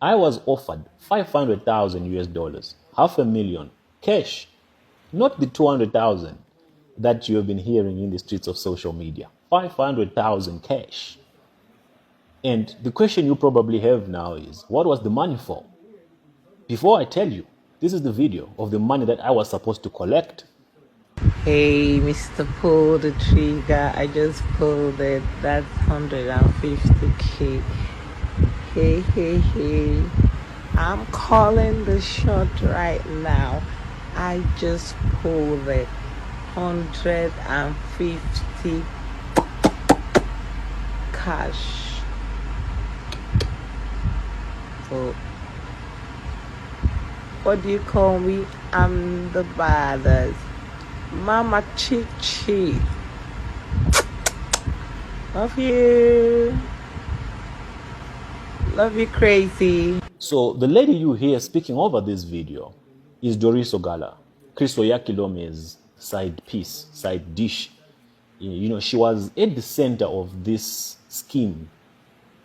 I was offered 500,000 US dollars, $500,000 cash, not the 200,000 that you have been hearing in the streets of social media. 500,000 cash. And the question you probably have now is, what was the money for? Before I tell you, this is the video of the money that I was supposed to collect. Hey, Mr. Pull the trigger. I just pulled it. That's 150K. Hey. I'm calling the shot right now. I just pulled it. 150 cash. So, what do you call me? I'm the baddest. Mama Chichi. Love you. Love you crazy. So the lady you hear speaking over this video is Doris Ogala, Chris Oyakhilom's side piece, side dish. You know, she was at the center of this scheme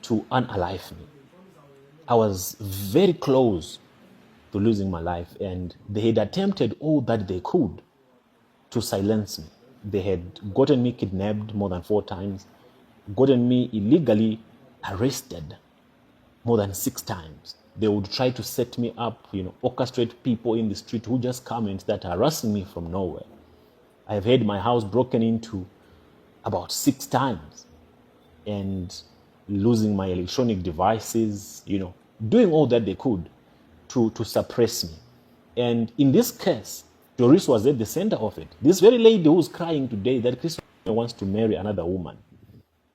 to unalive me. I was very close to losing my life, and they had attempted all that they could to silence me. They had gotten me kidnapped more than 4 times, gotten me illegally arrested more than 6 times. They would try to set me up, orchestrate people in the street who just come and start harassing me from nowhere. I've had my house broken into about 6 times and losing my electronic devices, doing all that they could to suppress me. And in this case, Doris was at the center of it. This very lady who's crying today that Chris wants to marry another woman.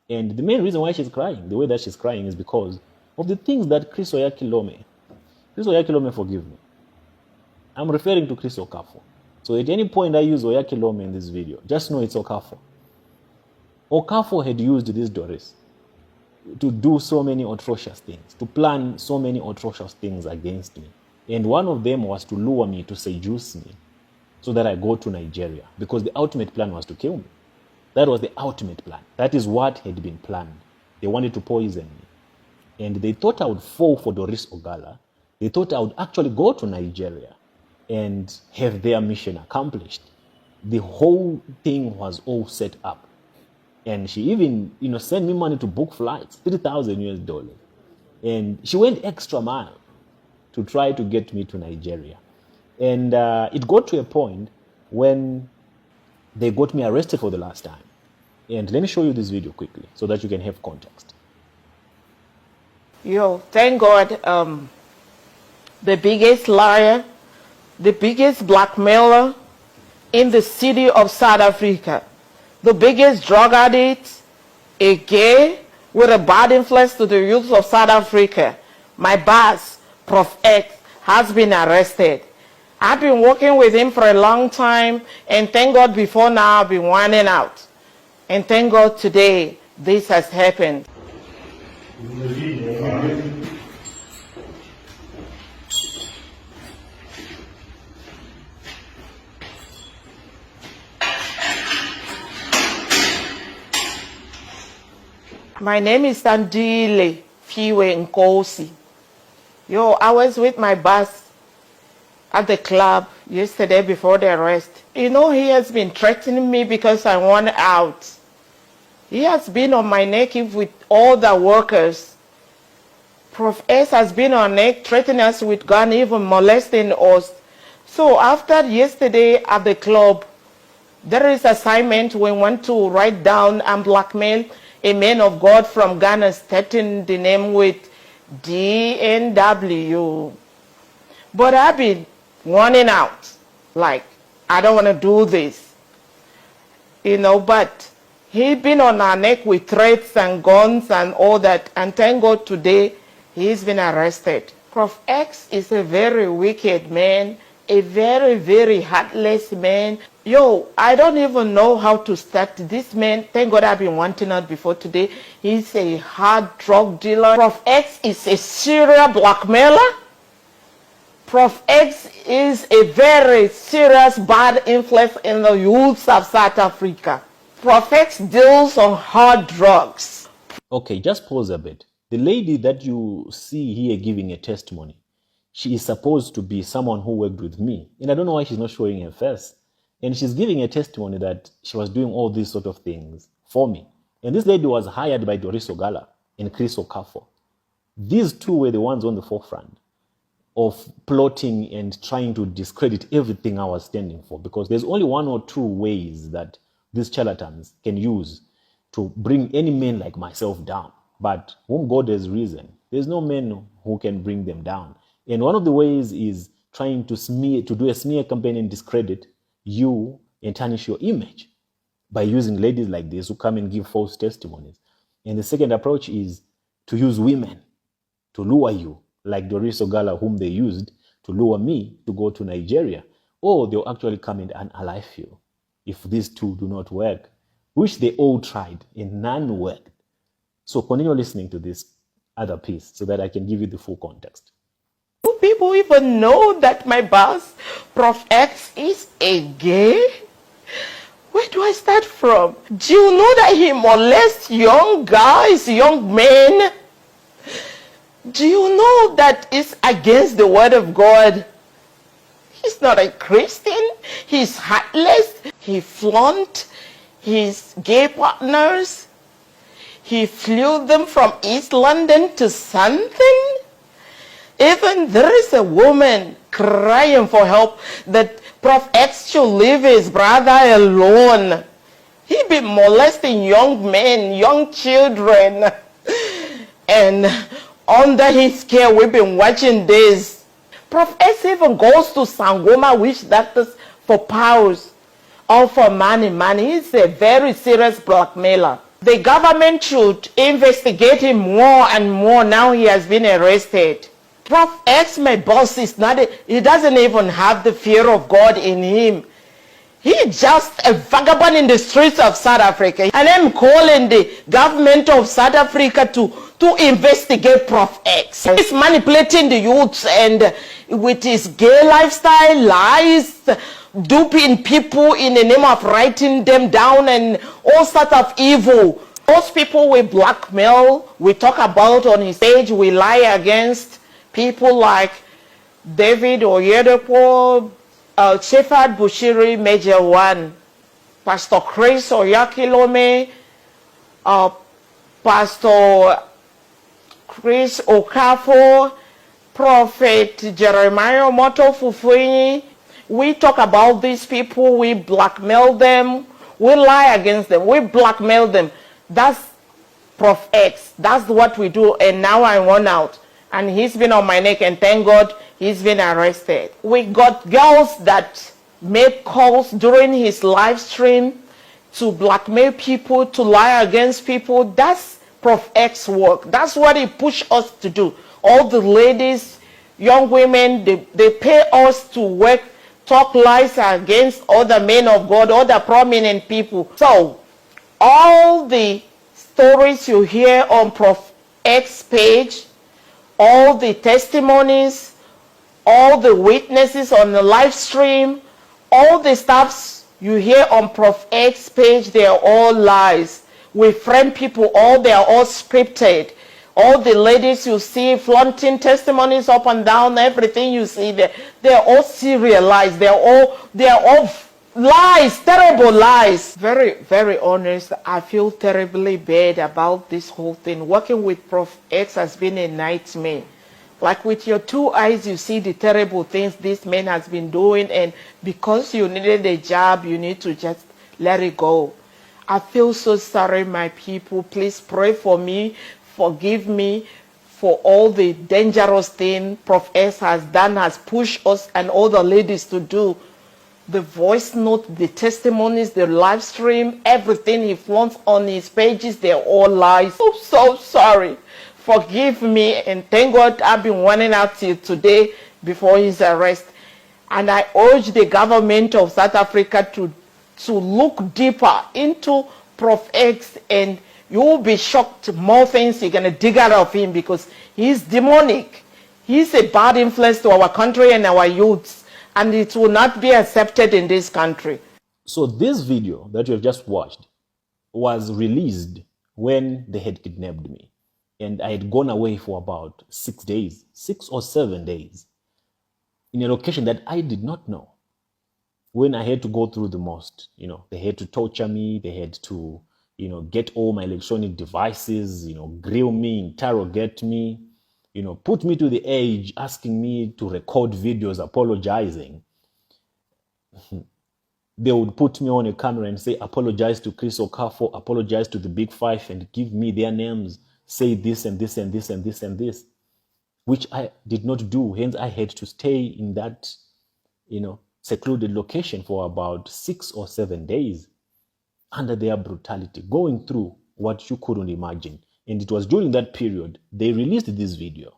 And the main reason why she's crying, the way that she's crying, is because of the things that Chris Oyakhilome, forgive me, I'm referring to Chris Okafor. So at any point I use Oyakhilome in this video, just know it's Okafor. Okafor had used this Doris to do so many atrocious things, to plan so many atrocious things against me. And one of them was to lure me, to seduce me, so that I go to Nigeria, because the ultimate plan was to kill me. That was the ultimate plan. That is what had been planned. They wanted to poison me. And they thought I would fall for Doris Ogala. They thought I would actually go to Nigeria and have their mission accomplished. The whole thing was all set up. And she even, sent me money to book flights, 3,000 US dollars. And she went extra mile to try to get me to Nigeria. And it got to a point when they got me arrested for the last time. And let me show you this video quickly so that you can have context. Thank God, the biggest liar, the biggest blackmailer in the city of South Africa, the biggest drug addict, a gay with a bad influence to the youth of South Africa, my boss, Prof X, has been arrested. I've been working with him for a long time, and thank God before now I've been whining out. And thank God today this has happened. My name is Sandile Fiwe Nkosi. I was with my boss at the club yesterday before the arrest. He has been threatening me because I want out. He has been on my neck with all the workers. Prof S has been on neck, threatening us with gun, even molesting us. So after yesterday at the club, there is assignment we want to write down and blackmail a man of God from Ghana, starting the name with DNW. But I've been warning out, like, I don't want to do this. But he's been on our neck with threats and guns and all that. And thank God today he's been arrested. Prof X is a very wicked man, a very, very heartless man. I don't even know how to start. This man, thank God I've been wanting out before today. He's a hard drug dealer. Prof X is a serial blackmailer. Prof X is a very serious bad influence in the youth of South Africa. Prof X deals on hard drugs. Okay, just pause a bit. The lady that you see here giving a testimony, she is supposed to be someone who worked with me. And I don't know why she's not showing her face. And she's giving a testimony that she was doing all these sort of things for me. And this lady was hired by Doris Ogala and Chris Okafo. These two were the ones on the forefront of plotting and trying to discredit everything I was standing for, because there's only one or two ways that these charlatans can use to bring any man like myself down. But whom God has risen, there's no man who can bring them down. And one of the ways is trying to do a smear campaign and discredit you and tarnish your image by using ladies like this who come and give false testimonies. And the second approach is to use women to lure you, like Doris Ogala, whom they used to lure me to go to Nigeria. Or they'll actually come and unalive you if these two do not work, which they all tried and none worked. So continue listening to this other piece so that I can give you the full context. Do people even know that my boss, Prof X, is a gay? Where do I start from? Do you know that he molests young guys, young men? Do you know that it's against the word of God? He's not a Christian. He's heartless. He flaunts his gay partners. He flew them from East London to something. Even there is a woman crying for help that Prof X should leave his brother alone. He be molesting young men, young children. And under his care, we've been watching this. Prof X even goes to Sangoma witch doctors for powers or for money. He's a very serious blackmailer. The government should investigate him more and more now he has been arrested. Prof X, my boss, he doesn't even have the fear of God in him. He's just a vagabond in the streets of South Africa. And I'm calling the government of South Africa to investigate Prof X. He's manipulating the youths and with his gay lifestyle, lies, duping people in the name of writing them down and all sorts of evil. Those people we blackmail, we talk about on his page, we lie against people like David Oyedepo, Shepherd Bushiri, Major 1, Pastor Chris Oyakilome, Pastor Chris Okafo, Prophet Jeremiah Moto Fufuini. We talk about these people, we blackmail them, we lie against them, we blackmail them. That's Prof X. That's what we do. And now I won out. And he's been on my neck, and thank God he's been arrested. We got girls that made calls during his live stream to blackmail people, to lie against people. That's Prof X work. That's what he pushed us to do. All the ladies, young women, they pay us to work, talk lies against other men of God, other prominent people. So all the stories you hear on Prof X page, all the testimonies, all the witnesses on the live stream, all the stuffs you hear on Prof X page, they are all lies. We friend people, they are all scripted. All the ladies you see flaunting testimonies up and down, everything you see there, they are all serialized. They are all lies, terrible lies. Very, very honest. I feel terribly bad about this whole thing. Working with Prof X has been a nightmare. Like with your two eyes, you see the terrible things this man has been doing, and because you needed a job, you need to just let it go. I feel so sorry, my people. Please pray for me. Forgive me for all the dangerous thing Prof X has done, has pushed us and all the ladies to do. The voice note, the testimonies, the live stream, everything he flaunts on his pages, they're all lies. So sorry. Forgive me, and thank God I've been warning out till today before his arrest. And I urge the government of South Africa to look deeper into Prof X, and you will be shocked more things you're going to dig out of him, because he's demonic. He's a bad influence to our country and our youths, and it will not be accepted in this country. So this video that you have just watched was released when they had kidnapped me. And I had gone away for about 6 days, 6 or 7 days, in a location that I did not know. When I had to go through the most, they had to torture me, they had to, get all my electronic devices, grill me, interrogate me, put me to the edge, asking me to record videos apologizing. They would put me on a camera and say, apologize to Chris Okafor, apologize to the Big Five, and give me their names, say this and this and this and this and this, which I did not do. Hence, I had to stay in that, secluded location for about 6 or 7 days under their brutality, going through what you couldn't imagine. And it was during that period they released this video.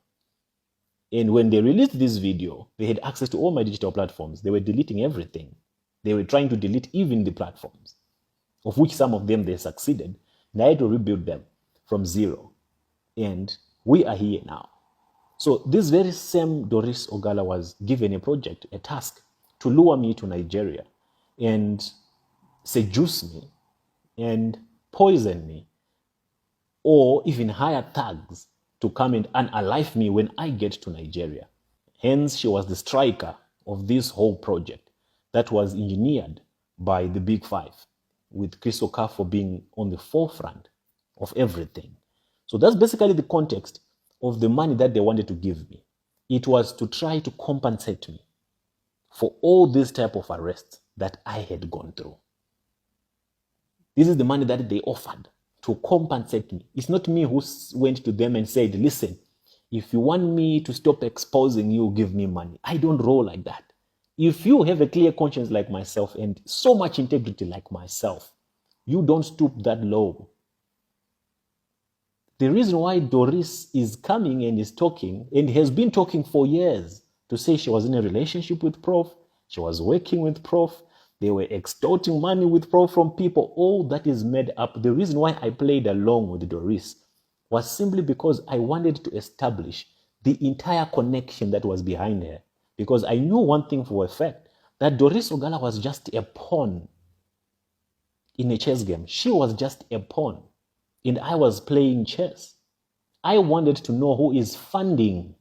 And when they released this video, they had access to all my digital platforms. They were deleting everything. They were trying to delete even the platforms, of which some of them they succeeded. And I had to rebuild them from zero. And we are here now. So this very same Doris Ogala was given a project, a task, to lure me to Nigeria and seduce me and poison me, or even hire thugs to come and unalive me when I get to Nigeria. Hence, she was the striker of this whole project that was engineered by the Big Five, with Chris Okafor being on the forefront of everything. So that's basically the context of the money that they wanted to give me. It was to try to compensate me for all this type of arrests that I had gone through. This is the money that they offered to compensate me. It's not me who went to them and said, listen, if you want me to stop exposing you, give me money. I don't roll like that. If you have a clear conscience like myself and so much integrity like myself, you don't stoop that low. The reason why Doris is coming and is talking, and has been talking for years, to say she was in a relationship with Prof, she was working with Prof, they were extorting money with Prof from people, all that is made up. The reason why I played along with Doris was simply because I wanted to establish the entire connection that was behind her. Because I knew one thing for a fact, that Doris Ogala was just a pawn in a chess game. She was just a pawn, and I was playing chess. I wanted to know who is funding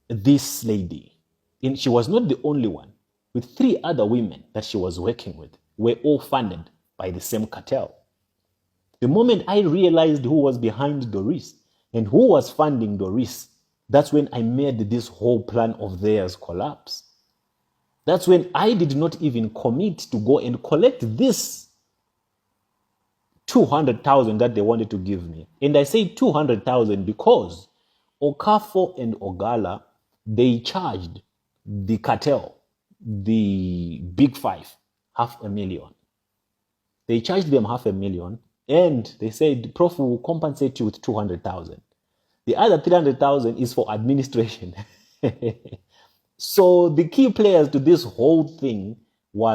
this lady. And she was not the only one. With 3 other women that she was working with, were all funded by the same cartel. The moment I realized who was behind Doris and who was funding Doris, that's when I made this whole plan of theirs collapse. That's when I did not even commit to go and collect this 200,000 that they wanted to give me. And I say 200,000 because Okafor and Ogala, they charged the cartel, the Big Five, $500,000. They charged them $500,000, and they said, Prof will compensate you with 200,000. The other 300,000 is for administration. So the key players to this whole thing was